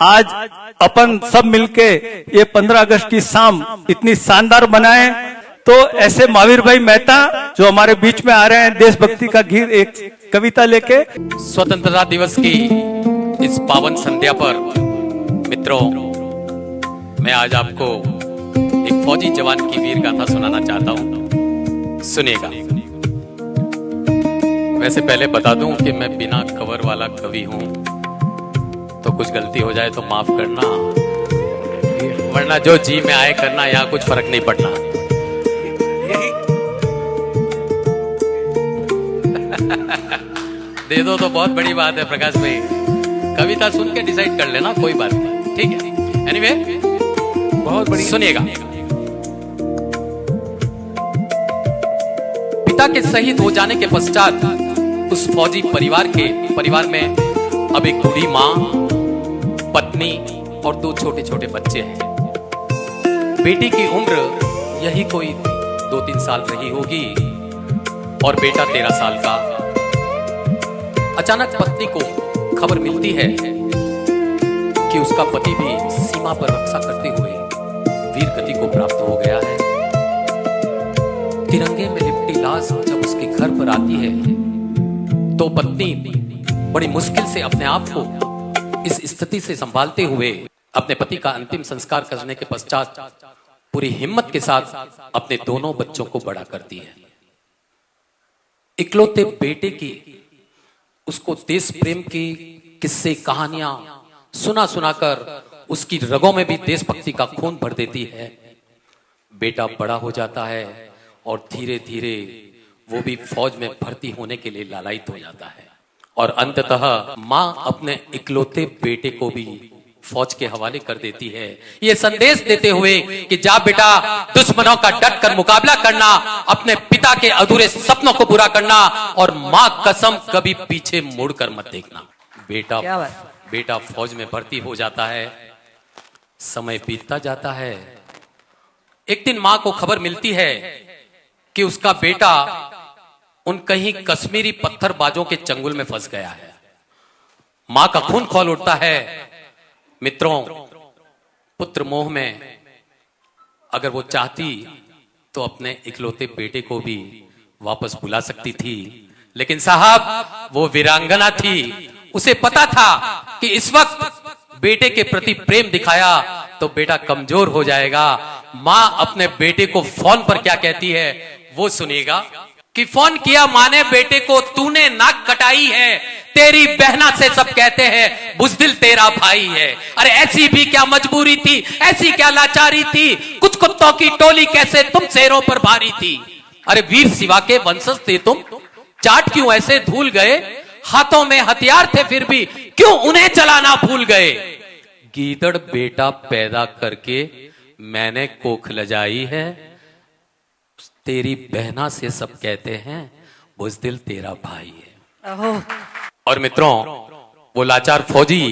आज अपन सब मिलके ये 15 अगस्त की शाम इतनी शानदार बनाए, तो ऐसे महावीर भाई मेहता जो हमारे बीच में आ रहे हैं देशभक्ति का गीत एक कविता लेके। स्वतंत्रता दिवस की इस पावन संध्या पर मित्रों, मैं आज आपको एक फौजी जवान की वीर गाथा सुनाना चाहता हूं, सुनिएगा। वैसे पहले बता दूं कि मैं बिना कवर वाला कवि हूं, तो कुछ गलती हो जाए तो माफ करना, वरना जो जी में आए करना, यहां कुछ फर्क नहीं पड़ना। दे दो तो बहुत बड़ी बात है प्रकाश भाई, कविता सुन के डिसाइड कर लेना, कोई बात नहीं, ठीक है। एनीवे, बहुत बड़ी, सुनिएगा। पिता के शहीद हो जाने के पश्चात उस फौजी परिवार में अब एक बूढ़ी मां, पत्नी और 2 छोटे छोटे बच्चे हैं। बेटी की उम्र यही कोई 2-3 साल रही होगी और बेटा 13 साल का। अचानक पत्नी को खबर मिलती है कि उसका पति भी सीमा पर रक्षा करते हुए वीर गति को प्राप्त हो गया है। तिरंगे में लिपटी लाश जब उसके घर पर आती है तो पत्नी बड़ी मुश्किल से अपने आप को इस स्थिति से संभालते हुए अपने पति का अंतिम संस्कार करने के पश्चात पूरी हिम्मत के साथ अपने दोनों बच्चों को बड़ा करती है। इकलौते बेटे की उसको देश प्रेम की किस्से कहानियां सुना सुनाकर उसकी रगों में भी देशभक्ति का खून भर देती है। बेटा बड़ा हो जाता है और धीरे धीरे वो भी फौज में भर्ती होने के लिए लालायित हो जाता है और अंततः मां अपने इकलौते बेटे को भी फौज के हवाले कर देती है, ये संदेश देते हुए कि जा बेटा, दुश्मनों का डट कर मुकाबला करना, अपने पिता के अधूरे सपनों को पूरा करना और मां कसम कभी पीछे मुड़कर मत देखना। बेटा फौज में भर्ती हो जाता है। समय बीतता जाता है। एक दिन मां को खबर मिलती है कि उसका बेटा उन कहीं कश्मीरी पत्थरबाजों के चंगुल में फंस गया है। मां का खून खौल उठता है। मित्रों, पुत्र मोह में अगर वो चाहती तो अपने इकलौते बेटे को भी वापस बुला सकती थी, लेकिन साहब वो वीरांगना थी। उसे पता था कि इस वक्त बेटे के प्रति प्रेम दिखाया तो बेटा कमजोर हो जाएगा। मां अपने बेटे को फोन पर क्या कहती है वो सुनिएगा कि फोन किया मां ने बेटे को, तूने नाक कटाई है, तेरी बहना से सब कहते हैं बुज़दिल तेरा भाई है। अरे ऐसी भी क्या मजबूरी थी, ऐसी क्या लाचारी थी, कुछ कुत्तों की टोली कैसे तुम शेरों पर भारी थी। अरे वीर शिवा के वंशज थे तुम, चाट क्यों ऐसे धूल गए, हाथों में हथियार थे फिर भी क्यों उन्हें चलाना भूल गए। गीदड़ बेटा पैदा करके मैंने कोख लजाई है, तेरी बहना से सब कहते हैं बुज़दिल तेरा भाई है। और मित्रों, वो लाचार फौजी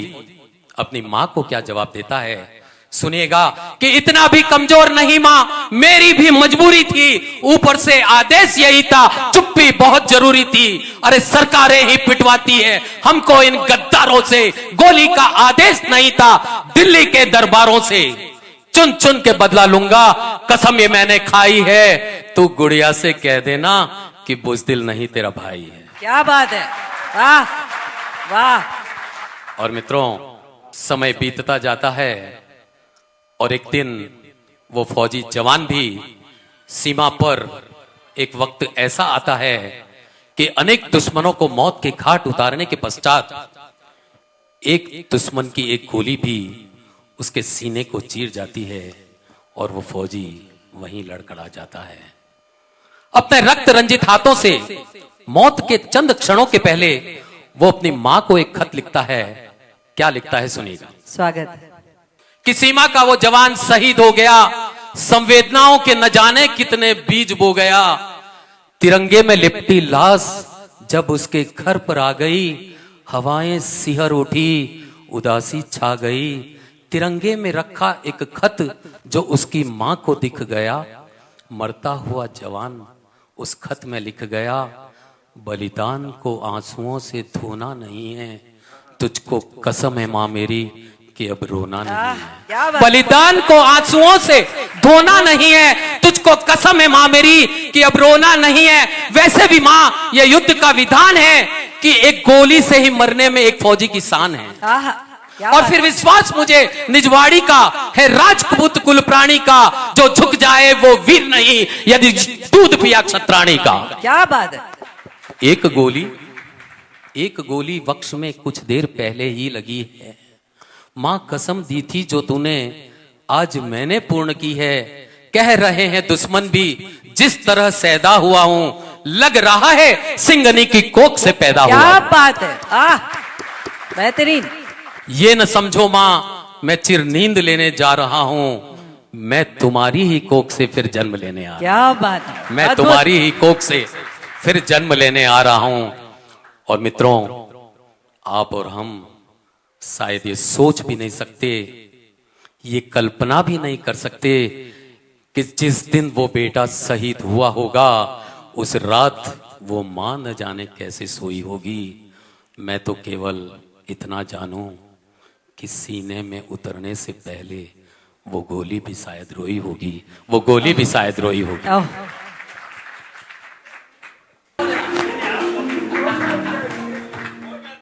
अपनी मां को क्या जवाब देता है सुनिएगा कि इतना भी कमजोर नहीं मां, मेरी भी मजबूरी थी, ऊपर से आदेश यही था, चुप्पी बहुत जरूरी थी। अरे सरकारें ही पिटवाती है हमको इन गद्दारों से, गोली का आदेश नहीं था दिल्ली के दरबारों से, चुन चुन के बदला लूंगा, कसम ये मैंने खाई है। तू गुड़िया से कह देना कि बुज़दिल नहीं तेरा भाई है। क्या बात है, वाह वाह। और मित्रों, समय बीतता जाता है और एक दिन वो फौजी जवान भी सीमा पर, एक वक्त ऐसा आता है कि अनेक दुश्मनों को मौत के घाट उतारने के पश्चात एक दुश्मन की एक गोली भी उसके सीने को चीर जाती है और वो फौजी वहीं लड़खड़ा जाता है। अपने रक्त रंजित हाथों से मौत के चंद क्षणों के पहले वो अपनी मां को एक खत लिखता है। क्या लिखता है सुनिएगा। स्वागत। कि सीमा का वो जवान शहीद हो गया, संवेदनाओं के न जाने कितने बीज बो गया, तिरंगे में लिपटी लाश जब उसके घर पर आ गई, हवाएं सिहर उठी, उदासी छा गई, तिरंगे में रखा एक खत जो उसकी मां को दिख गया, मरता हुआ जवान उस खत में लिख गया, बलिदान को आंसुओं से धोना नहीं है, तुझको कसम है मां मेरी कि अब रोना नहीं है, क्या बात। बलिदान को आंसुओं से धोना नहीं है। तुझको कसम है मां मेरी कि अब रोना नहीं है। वैसे भी मां, यह युद्ध का विधान है कि एक गोली से ही मरने में एक फौजी की शान है। क्या और बात। फिर विश्वास मुझे निजवाड़ी का है, राजपूत कुल प्राणी का, जो झुक जाए वो वीर नहीं, यदि दूध पिया क्षत्राणी का। क्या बात है। एक गोली वक्ष में कुछ देर पहले ही लगी है। मां कसम दी थी जो तूने, आज मैंने पूर्ण की है। कह रहे हैं दुश्मन भी, जिस तरह सैदा हुआ हूं, लग रहा है सिंगनी की कोख से पैदा हुआ क्या हूं। बात है। बेहतरीन। ये न समझो मां, मैं चिर नींद लेने जा रहा हूं, मैं तुम्हारी ही कोख से फिर जन्म लेने आ रहा क्या बात है। हूं। मैं अद्भुत। तुम्हारी ही कोख से फिर जन्म लेने आ रहा हूं। और मित्रों, आप और हम शायद ये सोच भी नहीं सकते, ये कल्पना भी नहीं कर सकते कि जिस दिन वो बेटा शहीद हुआ होगा, उस रात वो मां न जाने कैसे सोई होगी। मैं तो केवल इतना जानूं कि सीने में उतरने से पहले वो गोली भी शायद रोई होगी, वो गोली भी शायद रोई होगी। ओह।